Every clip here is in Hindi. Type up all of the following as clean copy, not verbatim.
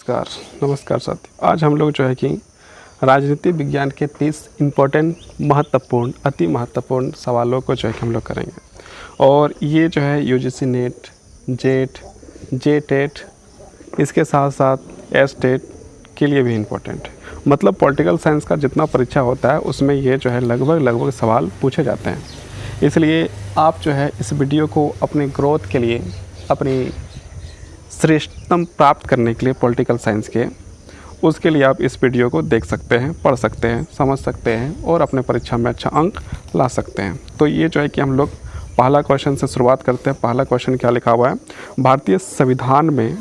नमस्कार। नमस्कार साथियों, आज हम लोग जो है कि राजनीति विज्ञान के 30 इम्पोर्टेंट महत्वपूर्ण अति महत्वपूर्ण सवालों को जो है कि हम लोग करेंगे। और ये जो है यूजीसी नेट, जेट, जेटेट, इसके साथ साथ एसटेट के लिए भी इम्पोर्टेंट है। मतलब पॉलिटिकल साइंस का जितना परीक्षा होता है उसमें ये जो है लगभग सवाल पूछे जाते हैं। इसलिए आप जो है इस वीडियो को अपने ग्रोथ के लिए, अपनी श्रेष्ठतम प्राप्त करने के लिए पॉलिटिकल साइंस के, उसके लिए आप इस वीडियो को देख सकते हैं, पढ़ सकते हैं, समझ सकते हैं और अपने परीक्षा में अच्छा अंक ला सकते हैं। तो ये जो है कि हम लोग पहला क्वेश्चन से शुरुआत करते हैं। पहला क्वेश्चन क्या लिखा हुआ है? भारतीय संविधान में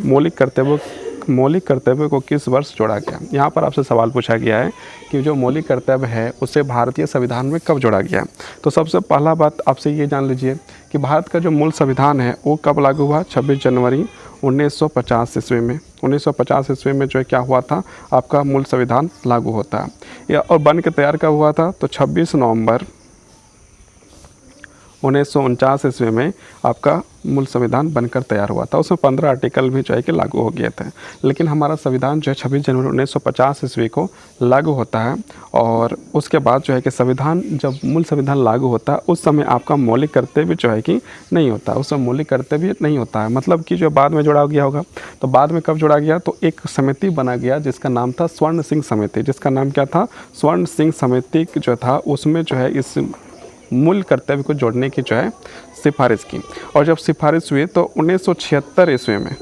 मौलिक कर्तव्य को किस वर्ष जोड़ा गया? यहाँ पर आपसे सवाल पूछा गया है कि जो मौलिक कर्तव्य है उसे भारतीय संविधान में कब जोड़ा गया? तो सबसे पहला बात आपसे ये जान लीजिए कि भारत का जो मूल संविधान है वो कब लागू हुआ? 26 जनवरी 1950 ईस्वी में। 1950 ईस्वी में जो है क्या हुआ था, आपका मूल संविधान लागू होता है। और बन के तैयार कब हुआ था? तो 26 नवंबर 1949 ईस्वी में आपका मूल संविधान बनकर तैयार हुआ था। उसमें 15 आर्टिकल भी जो है कि लागू हो गए थे। लेकिन हमारा संविधान जो है 26 जनवरी 1950 ईस्वी को लागू होता है। और उसके बाद जो है कि जब मूल संविधान लागू होता है उस समय आपका मौलिक कर्तव्य जो है कि नहीं होता, उस समय मौलिक कर्तव्य नहीं होता है। मतलब कि जो बाद में जोड़ा गया होगा, तो बाद में कब जोड़ा गया? तो एक समिति बना गया जिसका नाम था स्वर्ण सिंह समिति। जिसका नाम क्या था? स्वर्ण सिंह समिति जो था, उसमें जो है इस मूल कर्तव्य को जोड़ने की जो है सिफारिश की। और जब सिफारिश हुई तो 1976 ईस्वी में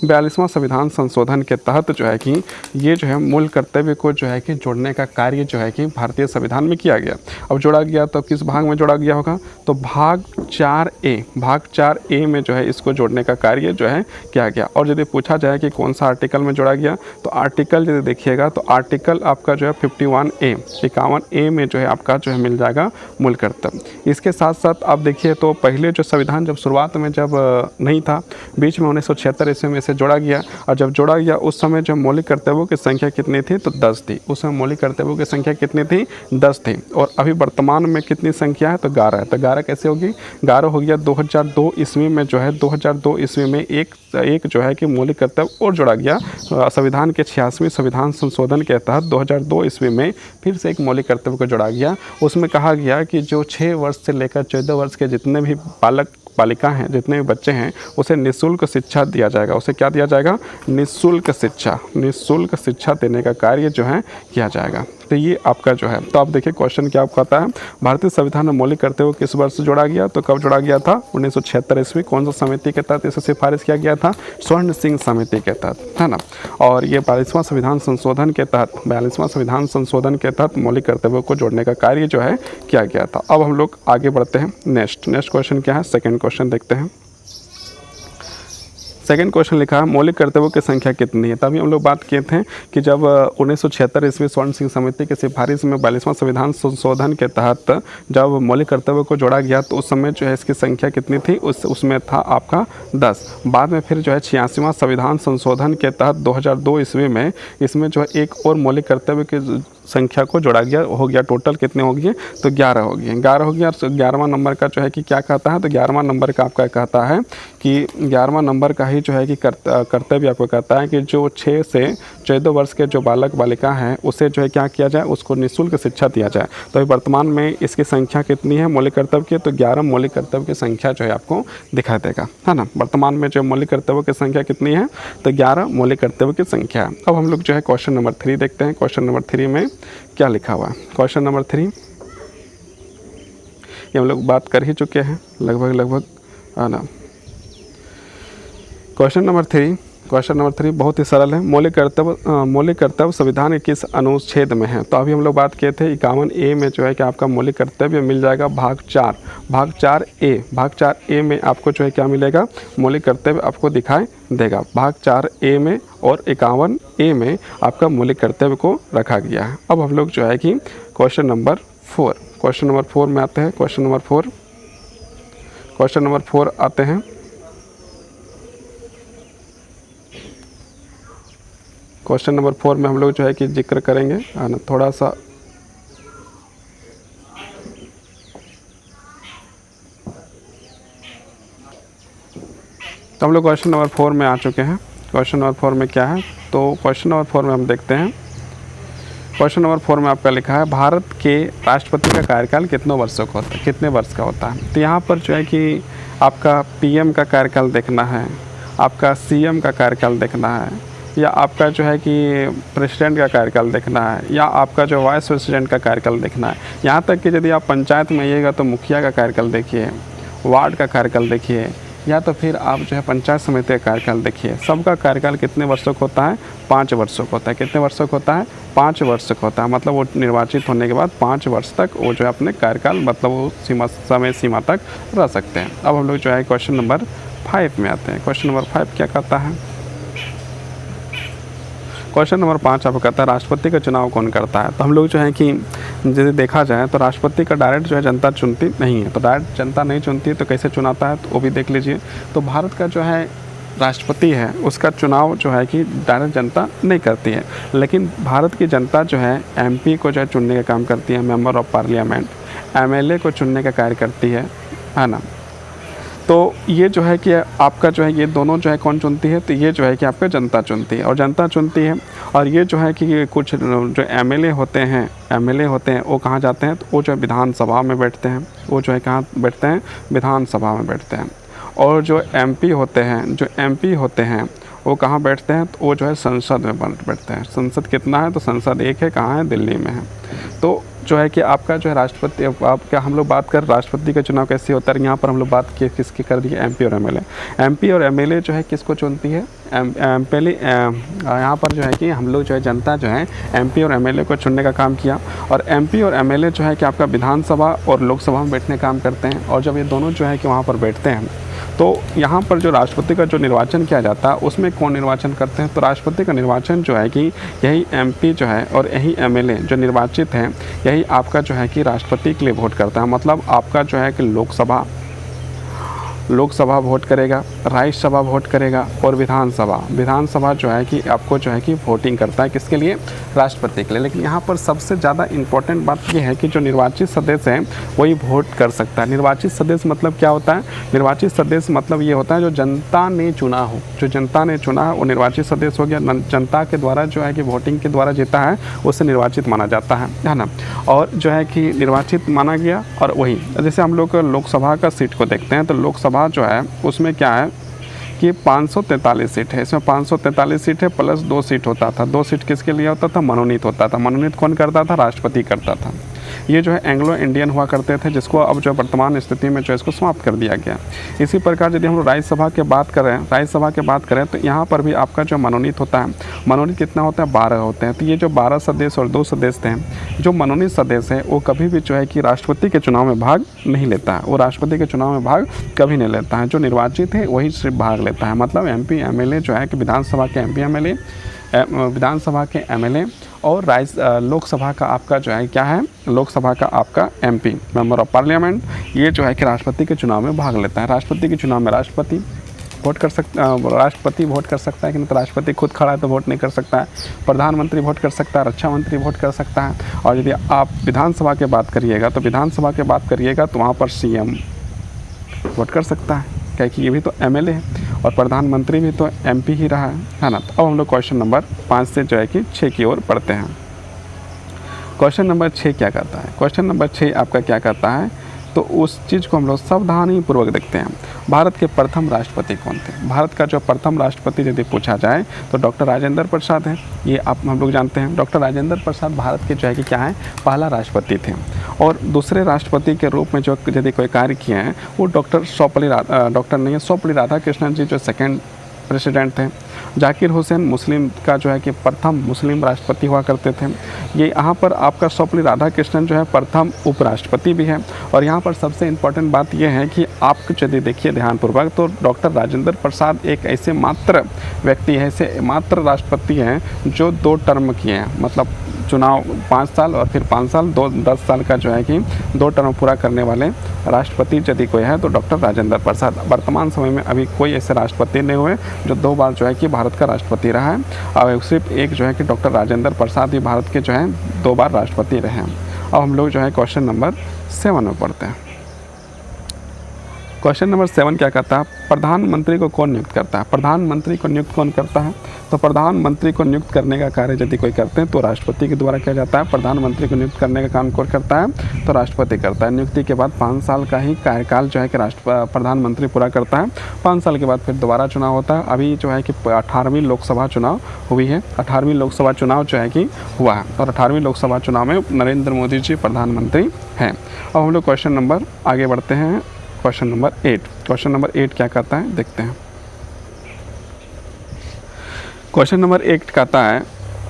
42वां संविधान संशोधन के तहत जो है कि ये जो है मूल कर्तव्य को जो है कि जोड़ने का कार्य जो है कि भारतीय संविधान में किया गया। अब जोड़ा गया तो किस भाग में जोड़ा गया होगा? तो भाग 4A में जो है इसको जोड़ने का कार्य जो है किया गया। और यदि पूछा जाए कि कौन सा आर्टिकल में जोड़ा गया, तो आर्टिकल यदि देखिएगा तो आर्टिकल आपका जो है 51A में जो है आपका जो है मिल जाएगा मूल कर्तव्य। इसके साथ साथ आप देखिए तो पहले जो संविधान जब शुरुआत में जब नहीं था, बीच में 1976 ईस्वी में इसे जोड़ा गया। और जब जोड़ा गया उस समय जो मौलिक कर्तव्यों की संख्या कितनी थी? तो 10 थी। उस समय मौलिक कर्तव्यों की संख्या कितनी थी? 10 थी। और अभी वर्तमान में कितनी संख्या है? तो 11 है। तो 11 कैसे होगी? 11 हो गया 2002 ईस्वी में जो है 2002 ईस्वी में एक जो है कि मौलिक कर्तव्य और जोड़ा गया। संविधान के 86वें संविधान संशोधन के तहत 2002 ईस्वी में फिर से एक मौलिक कर्तव्य को जोड़ा गया। उसमें कहा गया कि जो 6 वर्ष से लेकर 14 वर्ष के जितने भी बालक बालिका हैं, जितने भी बच्चे हैं, उसे निःशुल्क शिक्षा दिया जाएगा। उसे क्या दिया जाएगा? निःशुल्क शिक्षा देने का कार्य जो है किया जाएगा। तो ये आपका जो है, तो आप देखिए क्वेश्चन क्या आपका आता है, भारतीय संविधान में मौलिक कर्तव्य किस वर्ष जोड़ा गया? तो कब जोड़ा गया था? 1976 ईस्वी। कौन सा समिति के तहत इसे सिफारिश किया गया था? स्वर्ण सिंह समिति के तहत, है ना। और ये 42वां संविधान संशोधन के तहत मौलिक कर्तव्यों को जोड़ने का कार्य जो है किया गया था। अब हम लोग आगे बढ़ते हैं। नेक्स्ट क्वेश्चन क्या है? सेकेंड क्वेश्चन देखते हैं। सेकेंड क्वेश्चन लिखा है मौलिक कर्तव्यों की संख्या कितनी है? तभी हम लोग बात किए थे कि जब 1976 ईस्वी स्वर्ण सिंह समिति की सिफारिश में 42वां संविधान संशोधन के तहत जब मौलिक कर्तव्यों को जोड़ा गया तो उस समय जो है इसकी संख्या कितनी थी? उसमें था आपका 10। बाद में फिर जो है 86वां संविधान संशोधन के तहत 2002 ईस्वी में इसमें जो है एक और मौलिक कर्तव्य की संख्या को जोड़ा गया। हो गया टोटल कितने हो गए? तो 11 हो गए। 11 हो गया। और 11वां नंबर का जो है कि क्या कहता है? तो 11वां नंबर का आपका कहता है कि 11वां नंबर का ही जो है कि कर्तव्य आपको कहता है कि जो 6 से 14 वर्ष के जो बालक बालिका हैं उसे जो है क्या किया जाए? उसको निःशुल्क शिक्षा दिया जाए। तो वर्तमान में इसकी संख्या कितनी है मौलिक कर्तव्य की? तो 11 मौलिक कर्तव्य की संख्या जो है आपको दिखा देगा, है ना। वर्तमान में जो मौलिक कर्तव्य की संख्या कितनी है? तो 11 मौलिक कर्तव्य की संख्या है। अब हम लोग जो है क्वेश्चन नंबर 3 देखते हैं। क्वेश्चन नंबर 3 में क्या लिखा हुआ है? क्वेश्चन नंबर 3 ये हम लोग बात कर ही चुके हैं लगभग, है ना। क्वेश्चन नंबर 3 बहुत ही सरल है। मौलिक कर्तव्य संविधान के किस अनुच्छेद में है? तो अभी हम लोग बात किए थे 51A में जो है कि आपका मौलिक कर्तव्य मिल जाएगा भाग 4A में आपको जो है क्या मिलेगा? मौलिक कर्तव्य आपको दिखाई देगा। भाग 4A में और 51A में आपका मौलिक कर्तव्य को रखा गया है। अब हम लोग जो है कि क्वेश्चन नंबर 4 में आते हैं। क्वेश्चन नंबर 4 आते हैं। क्वेश्चन नंबर 4 में हम लोग जो है कि जिक्र करेंगे, है ना, थोड़ा सा तो हम लोग क्वेश्चन नंबर 4 में आ चुके हैं। क्वेश्चन नंबर 4 में क्या है, तो क्वेश्चन नंबर 4 में हम देखते हैं। क्वेश्चन नंबर 4 में आपका लिखा है भारत के राष्ट्रपति का कार्यकाल कितने वर्षों का होता है, कितने वर्ष का होता है। तो यहाँ पर जो है कि आपका पीएम का कार्यकाल देखना है, आपका सीएम का कार्यकाल देखना है, या आपका जो है कि प्रेसिडेंट का कार्यकाल देखना है, या आपका जो वाइस प्रेसिडेंट का कार्यकाल देखना है। यहाँ तक कि यदि आप पंचायत में आइएगा तो मुखिया का कार्यकाल देखिए, वार्ड का कार्यकाल देखिए, या तो फिर आप जो है पंचायत समिति का कार्यकाल देखिए। सबका कार्यकाल कितने वर्षों का होता है, 5 वर्षों का होता है। कितने वर्षों का होता है, 5 वर्ष का होता है। मतलब वो निर्वाचित होने के बाद 5 वर्ष तक वो जो है अपने कार्यकाल मतलब वो समय सीमा तक रह सकते हैं। अब हम लोग जो है क्वेश्चन नंबर 5 में आते हैं। क्वेश्चन नंबर 5 क्या कहता है, क्वेश्चन नंबर 5 आपको कहता है राष्ट्रपति का चुनाव कौन करता है। तो हम लोग जो है कि यदि देखा जाए तो राष्ट्रपति का डायरेक्ट जो है जनता चुनती नहीं है। तो डायरेक्ट जनता नहीं चुनती है तो कैसे चुनाता है, तो वो भी देख लीजिए। तो भारत का जो है राष्ट्रपति है उसका चुनाव जो है कि डायरेक्ट जनता नहीं करती है, लेकिन भारत की जनता जो है एमपी को जो है चुनने का काम करती है, मेंबर ऑफ पार्लियामेंट, एमएलए को चुनने का कार्य करती है ना। तो ये जो है कि आपका जो है ये दोनों जो है कौन चुनती है, तो ये जो है कि आपका जनता चुनती है, और जनता चुनती है। और ये जो है कि कुछ जो एमएलए होते हैं वो कहाँ जाते हैं, तो वो जो है विधानसभा में बैठते हैं। वो जो है कहाँ बैठते हैं, विधानसभा में बैठते हैं। और जो एमपी होते हैं वो कहाँ बैठते हैं, तो वो जो है संसद में बैठते हैं। संसद कितना है, तो संसद एक है, कहाँ है, दिल्ली में है। तो जो है कि आपका जो है राष्ट्रपति, आपका हम लोग बात कर राष्ट्रपति का चुनाव कैसे होता है, यहाँ पर हम लोग बात किसकी कर दी है, एमपी और एमएलए। एमपी और एमएलए जो है किसको चुनती है, पहले यहाँ पर जो है कि हम लोग जो है जनता जो है एमपी और एमएलए को चुनने का काम किया। और एमपी और एमएलए जो है कि आपका विधानसभा और लोकसभा में बैठने का काम करते हैं। और जब ये दोनों जो है कि वहाँ पर बैठते हैं तो यहाँ पर जो राष्ट्रपति का जो निर्वाचन किया जाता है उसमें कौन निर्वाचन करते हैं, तो राष्ट्रपति का निर्वाचन जो है कि यही एमपी जो है और यही एमएलए जो निर्वाचित हैं यही आपका जो है कि राष्ट्रपति के लिए वोट करता है। मतलब आपका जो है कि लोकसभा वोट करेगा, राज्यसभा वोट करेगा, और विधानसभा जो है कि आपको जो है कि वोटिंग करता है किसके लिए, राष्ट्रपति के लिए। लेकिन यहाँ पर सबसे ज़्यादा इम्पोर्टेंट बात ये है कि जो निर्वाचित सदस्य हैं वही वोट कर सकता है। निर्वाचित सदस्य मतलब क्या होता है, निर्वाचित सदस्य मतलब ये होता है जो जनता ने चुना हो, जो जनता ने चुना है वो निर्वाचित सदस्य हो गया। जनता के द्वारा जो है कि वोटिंग के द्वारा जीता है उसे निर्वाचित माना जाता है ना। और जो है कि निर्वाचित माना गया, और वही जैसे हम लोग लोकसभा का सीट को देखते हैं तो लोकसभा जो है उसमें क्या है कि 543 सीट है। इसमें 543 सीट है प्लस 2 सीट होता था। 2 सीट किसके लिए होता था, मनोनीत होता था। मनोनीत कौन करता था, राष्ट्रपति करता था। ये जो है एंग्लो इंडियन हुआ करते थे, जिसको अब जो वर्तमान स्थिति में जो इसको समाप्त कर दिया गया। इसी प्रकार यदि हम राज्यसभा की बात करें तो यहाँ पर भी आपका जो मनोनीत होता है, मनोनीत कितना होता है, 12 होते हैं। तो ये जो 12 सदस्य और 2 सदस्य हैं, जो मनोनीत सदस्य हैं वो कभी भी जो है कि राष्ट्रपति के चुनाव में भाग नहीं लेता है। वो राष्ट्रपति के चुनाव में भाग कभी नहीं लेता है। जो निर्वाचित है वही सिर्फ भाग लेता है। मतलब एमपी एमएलए जो है कि विधानसभा के एमपी एमएलए, विधानसभा के एमएलए, और लोकसभा का आपका जो है क्या है, लोकसभा का आपका एमपी, मेंबर ऑफ पार्लियामेंट, ये जो है कि राष्ट्रपति के चुनाव में भाग लेता है। राष्ट्रपति के चुनाव में राष्ट्रपति वोट कर सकता है कि नहीं, तो राष्ट्रपति खुद खड़ा है तो वोट नहीं कर सकता है। प्रधानमंत्री वोट कर सकता है, रक्षा मंत्री वोट कर सकता है। और यदि आप विधानसभा की बात करिएगा तो वहाँ पर सीएम वोट कर सकता है, क्योंकि ये भी तो एमएलए है, और प्रधानमंत्री भी तो एमपी ही रहा है ना। तो अब हम लोग क्वेश्चन नंबर 5 से जो है कि 6 की ओर पढ़ते हैं। क्वेश्चन नंबर 6 क्या कहता है, क्वेश्चन नंबर 6 आपका क्या कहता है, तो उस चीज़ को हम लोग सावधानीपूर्वक देखते हैं। भारत के प्रथम राष्ट्रपति कौन थे। भारत का जो प्रथम राष्ट्रपति यदि पूछा जाए तो डॉक्टर राजेंद्र प्रसाद है। ये हम लोग जानते हैं। डॉक्टर राजेंद्र प्रसाद भारत के जो है कि क्या है, पहला राष्ट्रपति थे। और दूसरे राष्ट्रपति के रूप में जो यदि कोई कार्य किए हैं वो सर्वपल्ली राधाकृष्णन जी जो सेकेंड प्रेसिडेंट थे। जाकिर हुसैन मुस्लिम का जो है कि प्रथम मुस्लिम राष्ट्रपति हुआ करते थे। ये यहाँ पर आपका सर्वपल्ली राधाकृष्णन जो है प्रथम उपराष्ट्रपति भी है। और यहाँ पर सबसे इम्पोर्टेंट बात यह है कि आप यदि देखिए ध्यानपूर्वक तो डॉक्टर राजेंद्र प्रसाद एक ऐसे मात्र व्यक्ति है, ऐसे मात्र राष्ट्रपति हैं जो 2 टर्म किए हैं। मतलब चुनाव 5 साल और फिर 5 साल, 10 साल का जो है कि 2 टर्म पूरा करने वाले राष्ट्रपति यदि कोई है तो डॉक्टर राजेंद्र प्रसाद। वर्तमान समय में अभी कोई ऐसे राष्ट्रपति नहीं हुए जो 2 बार जो है कि भारत का राष्ट्रपति रहा है। और सिर्फ एक जो है कि डॉक्टर राजेंद्र प्रसाद ही भारत के जो है 2 बार राष्ट्रपति रहे हैं। अब हम लोग जो है क्वेश्चन नंबर 7 में पढ़ते हैं। क्वेश्चन नंबर 7 क्या कहता है, प्रधानमंत्री को कौन नियुक्त करता है? प्रधानमंत्री को नियुक्त कौन करता है? तो प्रधानमंत्री को नियुक्त करने का कार्य यदि कोई करते हैं तो राष्ट्रपति के द्वारा किया जाता है। प्रधानमंत्री को नियुक्त करने का काम कौन करता है? तो राष्ट्रपति करता है। नियुक्ति के बाद 5 साल का ही कार्यकाल जो है कि प्रधानमंत्री पूरा करता है। 5 साल के बाद फिर दोबारा चुनाव होता है। अभी जो है कि 18वीं लोकसभा चुनाव हुई है, 18वीं लोकसभा चुनाव जो है कि हुआ है और 18वीं लोकसभा चुनाव में नरेंद्र मोदी जी प्रधानमंत्री हैं। अब हम लोग क्वेश्चन नंबर आगे बढ़ते हैं, क्वेश्चन नंबर 8। क्वेश्चन नंबर 8 क्या कहता है देखते हैं। क्वेश्चन नंबर 8 कहता है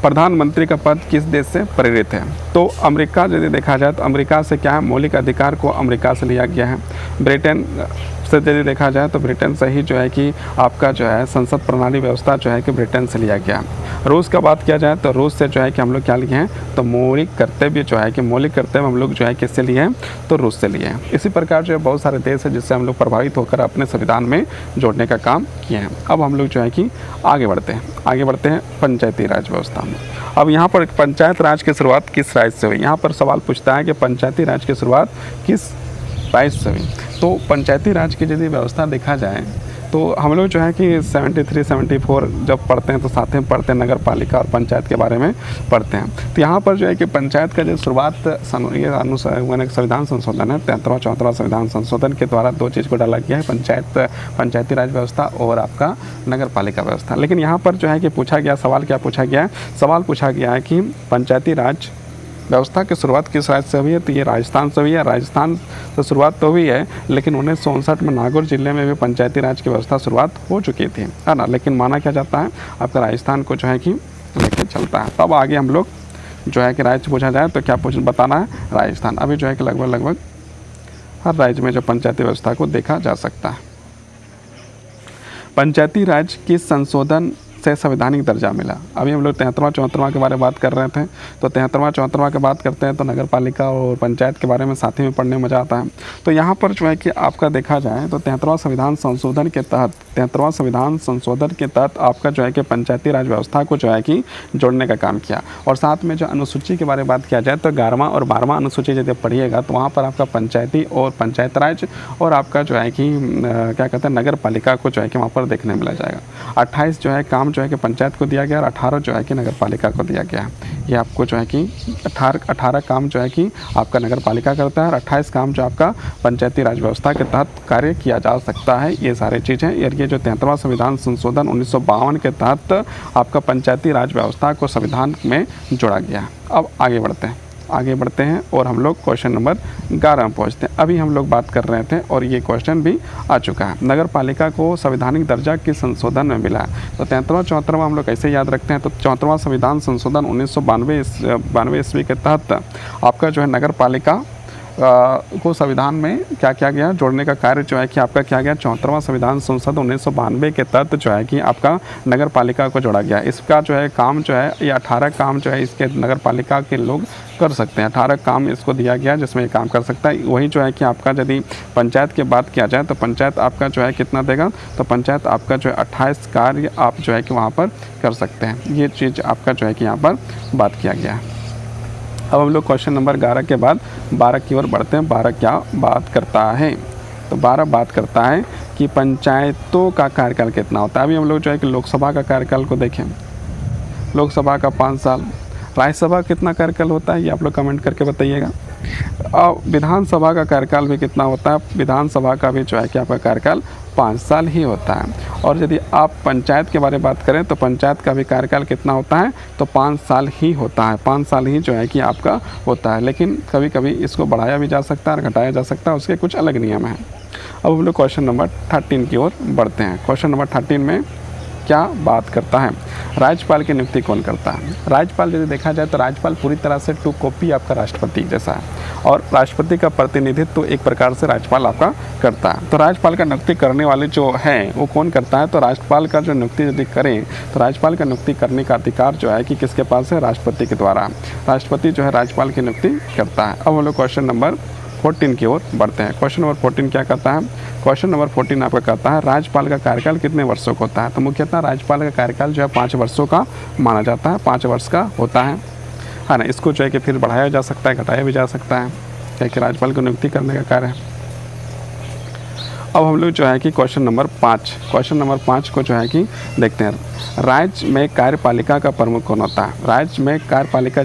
प्रधानमंत्री का पद किस देश से प्रेरित है? तो अमेरिका यदि देखा जाए तो अमेरिका से क्या है, मौलिक अधिकार को अमेरिका से लिया गया है। ब्रिटेन से यदि देखा जाए तो ब्रिटेन से ही जो है कि आपका जो है संसद प्रणाली व्यवस्था जो है कि ब्रिटेन से लिया गया है। रूस का बात किया जाए तो रूस से जो है कि हम लोग क्या लिए हैं, तो मौलिक कर्तव्य जो है कि मौलिक कर्तव्य हम लोग जो है किससे लिए हैं, तो रूस से लिए हैं। इसी प्रकार जो है बहुत सारे देश हैं जिससे हम लोग प्रभावित होकर अपने संविधान में जोड़ने का काम किए हैं। अब हम लोग जो है कि आगे बढ़ते हैं पंचायती राज व्यवस्था में। अब यहाँ पर पंचायत राज की शुरुआत किस राज्य से हुई? यहाँ पर सवाल पूछता है कि पंचायती राज की शुरुआत किस राज्य से हुई? तो पंचायती राज की यदि व्यवस्था देखा जाए तो हम लोग जो है कि 73-74 जब पढ़ते हैं तो साथ में पढ़ते हैं नगर पालिका और पंचायत के बारे में पढ़ते हैं। तो यहाँ पर जो है कि पंचायत का जो शुरुआत ये संविधान संशोधन है, 73वां संविधान संशोधन के द्वारा 2 चीज़ को डाला गया है, पंचायती राज व्यवस्था और आपका नगर पालिका व्यवस्था। लेकिन यहाँ पर जो है कि पूछा गया सवाल क्या पूछा गया है, सवाल पूछा गया है कि पंचायती राज व्यवस्था की शुरुआत किस राज्य से हुई है? तो ये राजस्थान से हुई है। राजस्थान से शुरुआत तो हुई है लेकिन 1959 में नागौर जिले में भी पंचायती राज की व्यवस्था शुरुआत हो चुकी थी, है ना। लेकिन माना क्या जाता है आपका राजस्थान को जो है कि लेके चलता है। तब आगे हम लोग जो है कि राज्य पूछा जाए तो क्या बताना है, राजस्थान। अभी जो है कि लगभग हर राज्य में जो पंचायती व्यवस्था को देखा जा सकता है। पंचायती राज की संशोधन से संवैधानिक दर्जा मिला। अभी हम लोग 73वां के बारे में बात कर रहे थे, तो 73वां के बात करते हैं तो नगर पालिका और पंचायत के बारे में साथ ही में पढ़ने में मज़ा आता है। तो यहाँ पर जो है कि आपका देखा जाए तो 73वां संविधान संशोधन के तहत आपका जो है कि पंचायती राज व्यवस्था को जो है कि जोड़ने का काम किया। और साथ में जो अनुसूची के बारे में बात किया जाए तो 11वां और 12वां अनुसूची यदि पढ़िएगा तो वहाँ पर आपका पंचायती और पंचायत राज और आपका जो है कि क्या कहते हैं नगर पालिका को जो है कि वहाँ पर देखने मिला जाएगा। 28 जो है काम जो है कि पंचायत को दिया गया और 18 जो है कि नगर पालिका को दिया गया। ये आपको जो है कि 18 काम जो है कि आपका नगर पालिका करता है और 28 काम जो आपका पंचायती राज व्यवस्था के तहत कार्य किया जा सकता है। ये सारी चीज़ें और ये जो 73वां संविधान संशोधन 1952 के तहत आपका पंचायती राज व्यवस्था को संविधान में जोड़ा गया। अब आगे बढ़ते हैं और हम लोग क्वेश्चन नंबर 11 में पहुँचते हैं। अभी हम लोग बात कर रहे थे और ये क्वेश्चन भी आ चुका है, नगर पालिका को संवैधानिक दर्जा किस संशोधन में मिला है? तो 73वां हम लोग कैसे याद रखते हैं, तो 74वां संविधान संशोधन 1992 ईस्वी के तहत आपका जो है नगर पालिका को संविधान में क्या किया गया, जोड़ने का कार्य जो है कि आपका किया गया। 74वां संविधान संशोधन 1992 के तहत जो है कि आपका नगर पालिका को जोड़ा गया। इसका जो है काम जो है ये 18 काम जो है इसके नगर पालिका के लोग कर सकते हैं। 18 काम इसको दिया गया जिसमें ये काम कर सकता है। वही जो है कि आपका यदि पंचायत की बात किया जाए तो पंचायत आपका जो है कितना देगा, तो पंचायत आपका जो है 28 कार्य आप जो है कि वहाँ पर कर सकते हैं। ये चीज़ आपका जो है कि यहाँ पर बात किया गया है। अब हम लोग क्वेश्चन नंबर 11 के बाद 12 की ओर बढ़ते हैं। 12 क्या बात करता है, तो 12 बात करता है कि पंचायतों का कार्यकाल कितना होता है। अभी हम लोग जो है कि लोकसभा का कार्यकाल को देखें, लोकसभा का 5 साल, राज्यसभा कितना कार्यकाल होता है ये आप लोग कमेंट करके बताइएगा। और विधानसभा का कार्यकाल भी कितना होता है, विधानसभा का भी जो है कि आपका कार्यकाल 5 साल ही होता है। और यदि आप पंचायत के बारे में बात करें तो पंचायत का भी कार्यकाल कितना होता है, तो 5 साल ही होता है। 5 साल ही जो है कि आपका होता है, लेकिन कभी कभी इसको बढ़ाया भी जा सकता है और घटाया जा सकता है, उसके कुछ अलग नियम हैं। अब हम लोग क्वेश्चन नंबर 13 की ओर बढ़ते हैं। क्वेश्चन नंबर 13 में क्या बात करता है, राज्यपाल की नियुक्ति कौन करता है? राज्यपाल यदि देखा जाए तो राज्यपाल पूरी तरह से 2 कॉपी आपका राष्ट्रपति जैसा है और राष्ट्रपति का प्रतिनिधित्व तो एक प्रकार से राज्यपाल आपका करता है। तो राज्यपाल का नियुक्ति करने वाले जो हैं वो कौन करता है, तो राज्यपाल का जो नियुक्ति यदि करें तो राज्यपाल का नियुक्ति करने का अधिकार जो है कि किसके पास है, राष्ट्रपति के द्वारा। राष्ट्रपति जो है राज्यपाल की नियुक्ति करता है। अब हम लोग क्वेश्चन नंबर 14 की ओर बढ़ते हैं। क्वेश्चन नंबर 14 क्या कहता है, क्वेश्चन नंबर 14 आपका कहता है राज्यपाल का कार्यकाल कितने वर्षों का होता है? तो मुख्यतः राज्यपाल का कार्यकाल जो है 5 वर्षों का माना जाता है, 5 वर्ष का होता है ना। इसको जो है कि फिर बढ़ाया जा सकता है, घटाया भी जा सकता है, क्या कि राज्यपाल को नियुक्ति करने का कार्य है। अब हम लोग जो है कि क्वेश्चन नंबर 5 को जो है कि देखते हैं। राज्य में कार्यपालिका का प्रमुख कौन होता है? राज्य में कार्यपालिका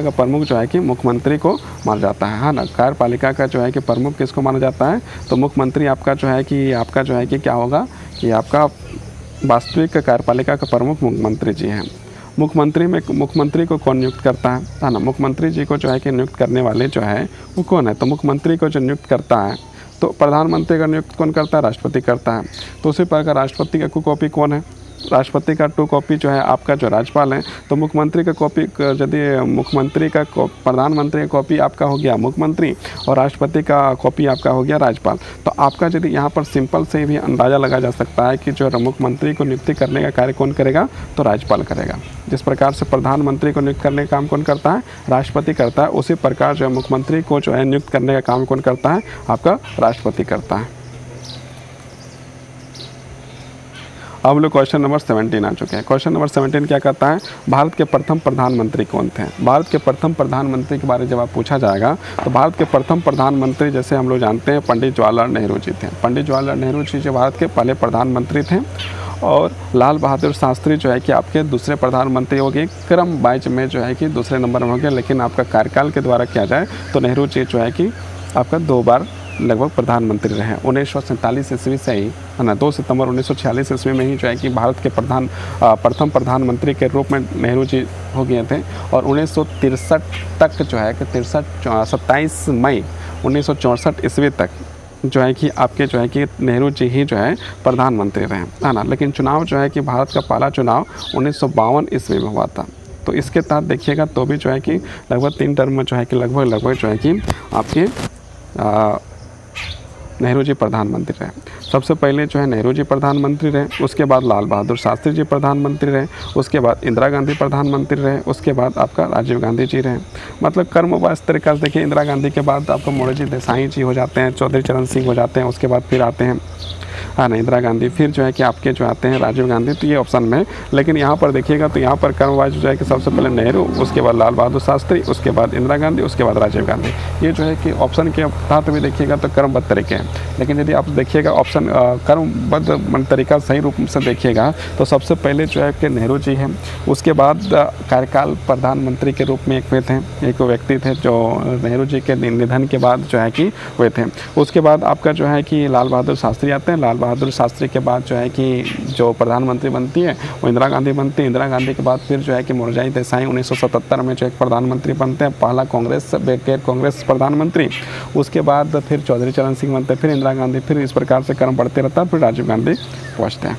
का प्रमुख जो है कि मुख्यमंत्री को माना जाता है ना। कार्यपालिका का जो है कि प्रमुख किसको माना जाता है? तो मुख्यमंत्री आपका जो है कि क्या होगा कि आपका वास्तविक कार्यपालिका का प्रमुख मुख्यमंत्री जी हैं। मुख्यमंत्री को कौन नियुक्त करता है ना? मुख्यमंत्री जी को जो है कि नियुक्त करने वाले जो है वो कौन है? तो मुख्यमंत्री को जो नियुक्त करता है तो प्रधानमंत्री का नियुक्त कौन करता है? राष्ट्रपति करता है। तो उसी प्रकार राष्ट्रपति का कॉपी कौन है? राष्ट्रपति का 2 कॉपी जो है आपका जो राज्यपाल है। तो मुख्यमंत्री का कॉपी यदि प्रधानमंत्री का कॉपी आपका हो गया मुख्यमंत्री और राष्ट्रपति का कॉपी आपका हो गया राज्यपाल। तो आपका यदि यहाँ पर सिंपल से भी अंदाज़ा लगा जा सकता है कि जो मुख्यमंत्री को नियुक्ति करने का कार्य कौन करेगा? तो राज्यपाल करेगा। जिस प्रकार से प्रधानमंत्री को नियुक्त करने का काम कौन करता है? राष्ट्रपति करता है। उसी प्रकार जो है मुख्यमंत्री को जो है नियुक्त करने का काम कौन करता है? आपका राष्ट्रपति करता है। अब हम लोग क्वेश्चन नंबर 17 आ चुके हैं। क्वेश्चन नंबर 17 क्या कहता है? भारत के प्रथम प्रधानमंत्री कौन थे? भारत के प्रथम प्रधानमंत्री के बारे में जब आप पूछा जाएगा तो भारत के प्रथम प्रधानमंत्री जैसे हम लोग जानते हैं पंडित जवाहरलाल नेहरू जी थे। पंडित जवाहरलाल नेहरू जी जो भारत के पहले प्रधानमंत्री थे। और लाल बहादुर शास्त्री जो है कि आपके दूसरे प्रधानमंत्री हो गए, क्रम वाइज में जो है कि दूसरे नंबर में हो गए। लेकिन आपका कार्यकाल के द्वारा किया जाए तो नेहरू जी जो है कि आपका 2 बार लगभग प्रधानमंत्री रहे। 1947 ईस्वी से ही है ना, 2 सितंबर 1946 ईस्वी में ही जो है कि भारत के प्रथम प्रधानमंत्री के रूप में नेहरू जी हो गए थे। और 1963 तक जो है कि 27 मई 1964 ईस्वी तक जो है कि आपके जो है कि नेहरू जी ही जो है प्रधानमंत्री रहे, है ना। लेकिन चुनाव जो है कि भारत का पहला चुनाव 1952 ईस्वी में हुआ था। तो इसके तहत देखिएगा तो भी जो है कि लगभग 3 टर्म में जो है कि लगभग जो है कि आपके नेहरू जी प्रधानमंत्री रहे। सबसे पहले जो है नेहरू जी प्रधानमंत्री रहे, उसके बाद लाल बहादुर शास्त्री जी प्रधानमंत्री रहे, उसके बाद इंदिरा गांधी प्रधानमंत्री रहे, उसके बाद आपका राजीव गांधी जी रहे। मतलब क्रमवार तरीक़ा से देखिए, इंदिरा गांधी के बाद आपको मोरारजी देसाई जी हो जाते हैं, चौधरी चरण सिंह हो जाते हैं, उसके बाद फिर आते हैं हाँ ना इंदिरा गांधी, फिर जो है कि आपके जो आते हैं राजीव गांधी। तो ये ऑप्शन में, लेकिन यहाँ पर देखिएगा तो यहाँ पर क्रमवाइज जो है कि सबसे पहले नेहरू, उसके बाद लाल बहादुर शास्त्री, उसके बाद इंदिरा गांधी, उसके बाद राजीव गांधी। ये जो है कि ऑप्शन के तहत भी देखिएगा तो क्रमबद्ध तरीके हैं। लेकिन यदि आप देखिएगा ऑप्शन क्रमबद्ध तरीका सही रूप से देखिएगा तो सबसे पहले जो है कि नेहरू जी हैं, उसके बाद कार्यकाल प्रधानमंत्री के रूप में एक हुए थे, एक व्यक्ति थे जो नेहरू जी के निधन के बाद जो है कि हुए थे। उसके बाद आपका जो है कि लाल बहादुर शास्त्री आते हैं। लाल बहादुर शास्त्री के बाद जो है कि जो प्रधानमंत्री बनती है वो इंदिरा गांधी बनती है। इंदिरा गांधी के बाद फिर जो है कि मोरारजी देसाई 1977 में जो एक प्रधानमंत्री बनते हैं, पहला कांग्रेस प्रधानमंत्री। उसके बाद फिर चौधरी चरण सिंह बनते हैं, फिर इंदिरा गांधी, फिर इस प्रकार से क्रम बढ़ते रहता है, फिर राजीव गांधी पहुँचते हैं।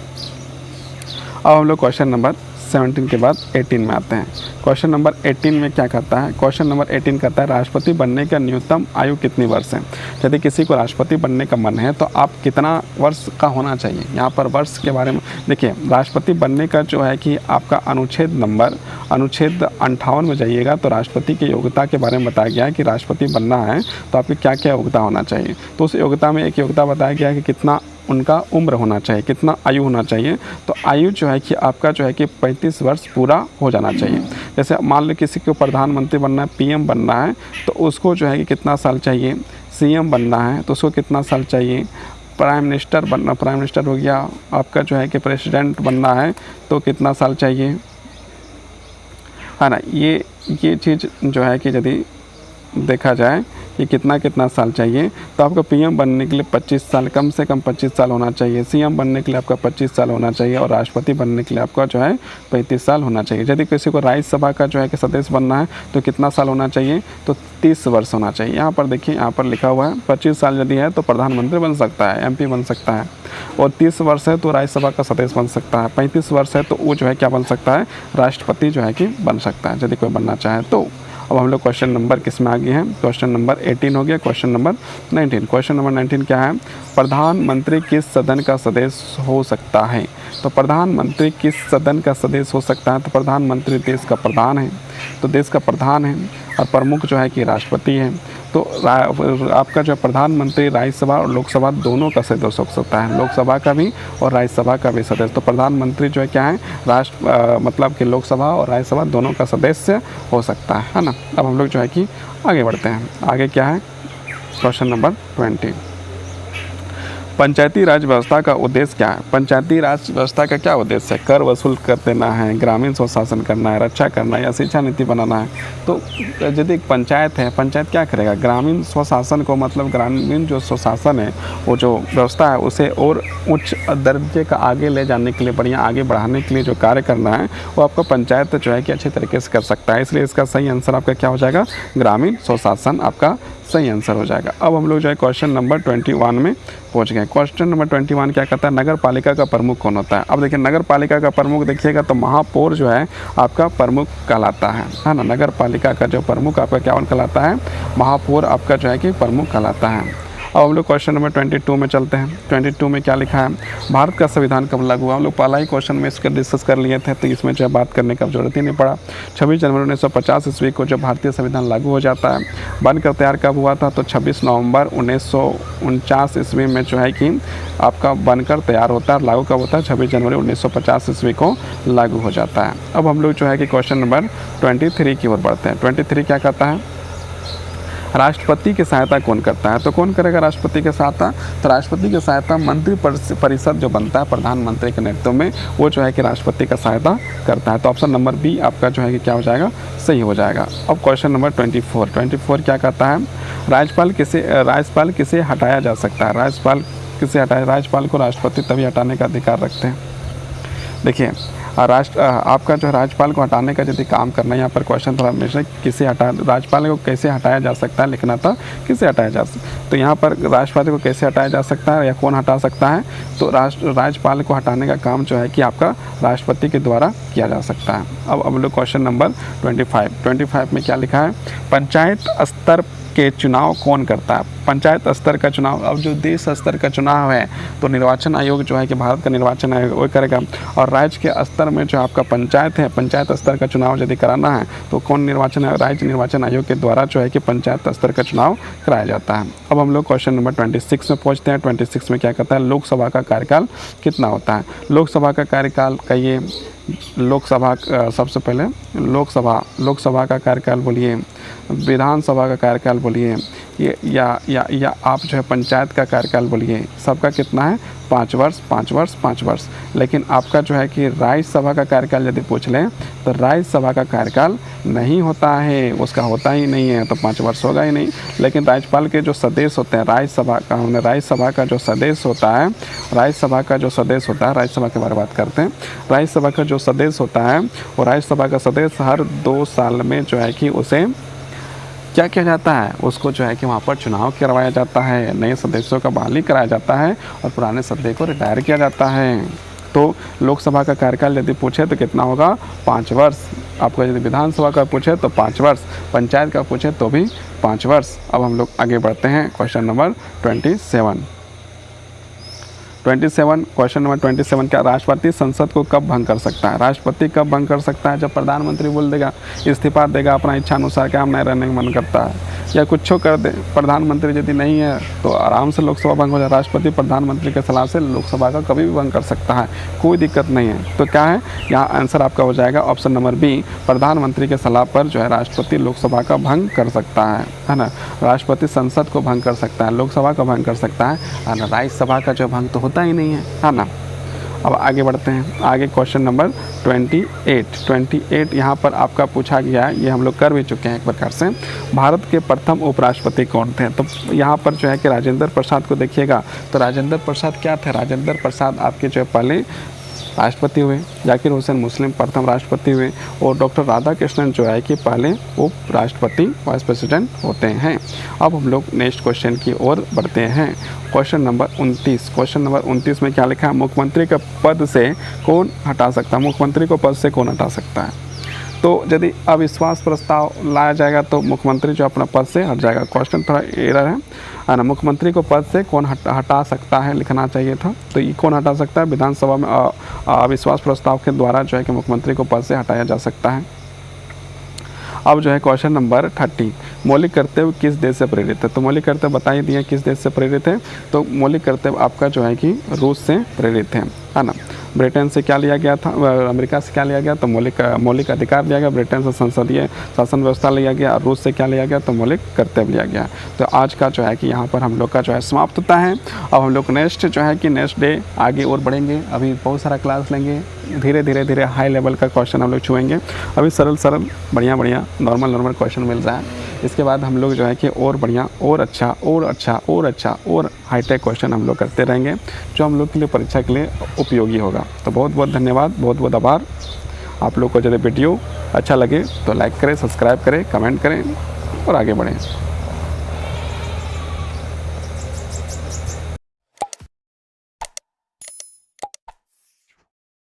अब हम लोग क्वेश्चन नंबर 17 के बाद 18 में आते हैं। क्वेश्चन नंबर 18 में क्या कहता है? क्वेश्चन नंबर 18 कहता है राष्ट्रपति बनने का न्यूनतम आयु कितनी वर्ष है? यदि किसी को राष्ट्रपति बनने का मन है तो आप कितना वर्ष का होना चाहिए? यहाँ पर वर्ष के बारे में देखिए, राष्ट्रपति बनने का जो है कि आपका अनुच्छेद 58 में जाइएगा तो राष्ट्रपति की योग्यता के बारे में बताया गया है कि राष्ट्रपति बनना है तो आपकी क्या क्या योग्यता होना चाहिए। तो उस योग्यता में एक योग्यता बताया गया है कि कितना उनका उम्र होना चाहिए, कितना आयु होना चाहिए। तो आयु जो है कि आपका जो है कि 35 वर्ष पूरा हो जाना चाहिए। जैसे मान लो किसी को प्रधानमंत्री बनना है, पीएम बनना है तो उसको जो है कि कितना साल चाहिए, सीएम बनना है तो उसको कितना साल चाहिए, प्राइम मिनिस्टर हो गया आपका जो है कि प्रेसिडेंट बनना है तो कितना साल चाहिए, है ना। ये चीज़ जो है कि यदि देखा जाए कि कितना साल चाहिए तो आपको पीएम बनने के लिए 25 साल, कम से कम 25 साल होना चाहिए। सीएम बनने के लिए आपका 25 साल होना चाहिए और राष्ट्रपति बनने के लिए आपका जो है 35 साल होना चाहिए। यदि किसी को राज्यसभा का जो है कि सदस्य बनना है तो कितना साल होना चाहिए? तो 30 वर्ष होना चाहिए। यहाँ पर देखिए, यहाँ पर लिखा हुआ है 25 साल यदि है तो प्रधानमंत्री बन सकता है, MP बन सकता है, और 30 वर्ष है तो राज्यसभा का सदस्य बन सकता है, 35 वर्ष है तो वो जो है क्या बन सकता है? राष्ट्रपति जो है कि बन सकता है, यदि कोई बनना चाहे तो। अब हम लोग क्वेश्चन नंबर किस में आ गए हैं? क्वेश्चन नंबर 18 हो गया। Question number 19। क्वेश्चन नंबर 19 क्या है? प्रधानमंत्री किस सदन का सदस्य हो सकता है? तो प्रधानमंत्री किस सदन का सदस्य हो सकता है? तो प्रधानमंत्री देश का प्रधान है, तो देश का प्रधान है और प्रमुख जो है कि राष्ट्रपति है। तो आपका जो प्रधानमंत्री राज्यसभा और लोकसभा दोनों का सदस्य हो सकता है, लोकसभा का भी और राज्यसभा का भी सदस्य। तो प्रधानमंत्री जो है क्या है? मतलब कि लोकसभा और राज्यसभा दोनों का सदस्य हो सकता है ना। अब हम लोग जो है कि आगे बढ़ते हैं। आगे क्या है? क्वेश्चन नंबर 20, पंचायती राज व्यवस्था का उद्देश्य क्या है? पंचायती राज व्यवस्था का क्या उद्देश्य है? कर वसूल कर देना है, ग्रामीण स्वशासन करना है, रक्षा करना है या शिक्षा नीति बनाना है? तो यदि एक पंचायत है, पंचायत क्या करेगा? ग्रामीण स्वशासन को, मतलब ग्रामीण जो स्वशासन है, वो जो व्यवस्था है उसे और उच्च दर्जे का आगे ले जाने के लिए, बढ़िया आगे बढ़ाने के लिए जो कार्य करना है वो आपका पंचायत जो है कि अच्छे तरीके से कर सकता है। इसलिए इसका सही आंसर आपका क्या हो जाएगा? ग्रामीण स्वशासन आपका सही आंसर हो जाएगा। अब हम लोग जो है क्वेश्चन नंबर 21 में पहुंच गए। क्वेश्चन नंबर 21 क्या कहता है? नगर पालिका का प्रमुख कौन होता है? अब देखिए, नगर पालिका का प्रमुख देखिएगा तो महापौर जो है आपका प्रमुख कहलाता है ना। नगर पालिका का जो प्रमुख आपका क्या कहलाता है? महापौर आपका जो है कि प्रमुख कहलाता है। अब हम लोग क्वेश्चन नंबर 22 में चलते हैं। 22 में क्या लिखा है? भारत का संविधान कब लागू हुआ? हम लोग पहला ही क्वेश्चन में इसका डिस्कस कर लिए थे, तो इसमें जो है बात करने का जरूरत ही नहीं पड़ा। 26 जनवरी 1950 ईस्वी को जब भारतीय संविधान लागू हो जाता है। बनकर तैयार कब हुआ था? तो 26 नवंबर 1949 ईस्वी में जो है कि आपका बनकर तैयार होता है। लागू कब होता है? 26 जनवरी 1950 ईस्वी को लागू हो जाता है। अब हम लोग जो है कि क्वेश्चन नंबर 23 की ओर बढ़ते हैं। 23 क्या कहता है? राष्ट्रपति की सहायता कौन करता है? तो कौन करेगा राष्ट्रपति की सहायता? तो राष्ट्रपति की सहायता मंत्री परिषद जो बनता है प्रधानमंत्री के नेतृत्व में, वो जो है कि राष्ट्रपति का सहायता करता है। तो ऑप्शन नंबर बी आपका जो है कि क्या हो जाएगा? सही हो जाएगा। अब क्वेश्चन नंबर 24 क्या कहता है? राज्यपाल किसे हटाया जा सकता है? राज्यपाल किसे हटाया? राज्यपाल को राष्ट्रपति तभी हटाने का अधिकार रखते हैं। देखिए, आपका जो राज्यपाल को हटाने का यदि काम करना है, यहाँ पर क्वेश्चन थोड़ा हमेशा किसे राज्यपाल को कैसे हटाया जा सकता है लिखना था, किसे हटाया जा सकता है। तो यहाँ पर राष्ट्रपति को कैसे हटाया जा सकता है या कौन हटा सकता है? तो राज्यपाल को हटाने का काम जो है कि आपका राष्ट्रपति के द्वारा किया जा सकता है। अब हम लोग क्वेश्चन नंबर 25 में क्या लिखा है? पंचायत स्तर के चुनाव कौन करता है? पंचायत स्तर का चुनाव, अब जो देश स्तर का चुनाव है तो निर्वाचन आयोग जो है कि भारत का निर्वाचन आयोग वो करेगा। और राज्य के स्तर में जो आपका पंचायत है, पंचायत स्तर का चुनाव यदि कराना है तो कौन निर्वाचन आयोग? राज्य निर्वाचन आयोग के द्वारा जो है कि पंचायत स्तर का चुनाव कराया जाता है। अब हम लोग क्वेश्चन नंबर 26 में पहुँचते हैं। 26 में क्या कहता है? लोकसभा का कार्यकाल कितना होता है? लोकसभा का कार्यकाल का ये लोकसभा सबसे पहले लोकसभा का कार्यकाल बोलिए, विधानसभा का कार्यकाल बोलिए, ये या आप जो है पंचायत का कार्यकाल बोलिए, सबका कितना है? 5 वर्ष 5 वर्ष 5 वर्ष। लेकिन आपका जो है कि राज्यसभा का कार्यकाल यदि पूछ लें तो राज्यसभा का कार्यकाल नहीं होता है, उसका होता ही नहीं है, तो 5 वर्ष होगा ही नहीं। लेकिन राज्यपाल के जो सदस्य होते हैं राज्यसभा का जो सदस्य होता है, राज्यसभा के बारे में बात करते हैं। राज्यसभा का जो सदस्य होता है वो राज्यसभा का सदस्य हर 2 साल में जो है कि उसे क्या किया जाता है? उसको जो है कि वहाँ पर चुनाव करवाया जाता है, नए सदस्यों का बहाली कराया जाता है और पुराने सदस्य को रिटायर किया जाता है। तो लोकसभा का कार्यकाल यदि पूछे तो कितना होगा? 5 वर्ष। आपको यदि विधानसभा का पूछे तो 5 वर्ष, पंचायत का पूछे तो भी 5 वर्ष। अब हम लोग आगे बढ़ते हैं। क्वेश्चन नंबर 27 क्वेश्चन नंबर 27 क्या? राष्ट्रपति संसद को कब भंग कर सकता है? राष्ट्रपति कब भंग कर सकता है? जब प्रधानमंत्री बोल देगा, इस्तीफा देगा अपना इच्छा अनुसार, क्या हम नहीं रहने का मन करता है या कुछ कर दे, प्रधानमंत्री यदि नहीं है तो आराम से लोकसभा भंग हो जाए। राष्ट्रपति प्रधानमंत्री के सलाह से लोकसभा का कभी भी भंग कर सकता है, कोई दिक्कत नहीं है। तो क्या है यहाँ आंसर आपका हो जाएगा ऑप्शन नंबर बी, प्रधानमंत्री के सलाह पर जो है राष्ट्रपति लोकसभा का भंग कर सकता है ना। राष्ट्रपति संसद को भंग कर सकता है, लोकसभा का भंग कर सकता है ना, राज्यसभा का जो भंग तो होता ही नहीं है ना। अब आगे बढ़ते हैं। आगे क्वेश्चन नंबर 28 यहाँ पर आपका पूछा गया है, ये हम लोग कर भी चुके हैं एक प्रकार से। भारत के प्रथम उपराष्ट्रपति कौन थे? तो यहाँ पर जो है कि राजेंद्र प्रसाद को देखिएगा। तो राजेंद्र प्रसाद क्या थे? राजेंद्र प्रसाद आपके जो है पहले राष्ट्रपति हुए, जाकिर हुसैन मुस्लिम प्रथम राष्ट्रपति हुए और डॉक्टर राधाकृष्णन जो है कि पहले उप राष्ट्रपति वाइस प्रेसिडेंट होते हैं। अब हम लोग नेक्स्ट क्वेश्चन की ओर बढ़ते हैं। क्वेश्चन नंबर 29 में क्या लिखा है? मुख्यमंत्री का पद से कौन हटा सकता है? मुख्यमंत्री को पद से कौन हटा सकता है? तो यदि अविश्वास प्रस्ताव लाया जाएगा तो मुख्यमंत्री जो अपना पद से हट जाएगा। क्वेश्चन थोड़ा एरर है ना। मुख्यमंत्री को पद से कौन हटा सकता है लिखना चाहिए था। तो ये कौन हटा सकता है? विधानसभा में अविश्वास प्रस्ताव के द्वारा जो है कि मुख्यमंत्री को पद से हटाया जा सकता है। अब जो है क्वेश्चन नंबर 30, मौलिक कर्तव्य किस देश से प्रेरित है? तो मौलिक कर्तव्य बता ही दिए किस देश से प्रेरित है। तो मौलिक कर्तव्य आपका जो है कि रूस से प्रेरित है ना। ब्रिटेन से क्या लिया गया था, अमेरिका से क्या लिया गया, तो मौलिक अधिकार लिया गया। ब्रिटेन से संसदीय शासन व्यवस्था लिया गया। और रूस से क्या लिया गया, तो मौलिक कर्तव्य लिया गया। तो आज का जो है कि यहाँ पर हम लोग का जो है समाप्त होता है। अब हम लोग नेक्स्ट जो है कि नेक्स्ट डे आगे और बढ़ेंगे। अभी बहुत सारा क्लास लेंगे, धीरे धीरे हाई लेवल का क्वेश्चन हम लोग छुएंगे। अभी सरल बढ़िया नॉर्मल क्वेश्चन मिल रहा है। इसके बाद हम लोग जो है कि और बढ़िया और अच्छा और हाईटेक क्वेश्चन हम लोग करते रहेंगे, जो हम लोग के लिए परीक्षा के लिए उपयोगी होगा। तो बहुत बहुत धन्यवाद, बहुत बहुत आभार। आप लोग को यदि वीडियो अच्छा लगे तो लाइक करें, सब्सक्राइब करें, कमेंट करें और आगे बढ़ें।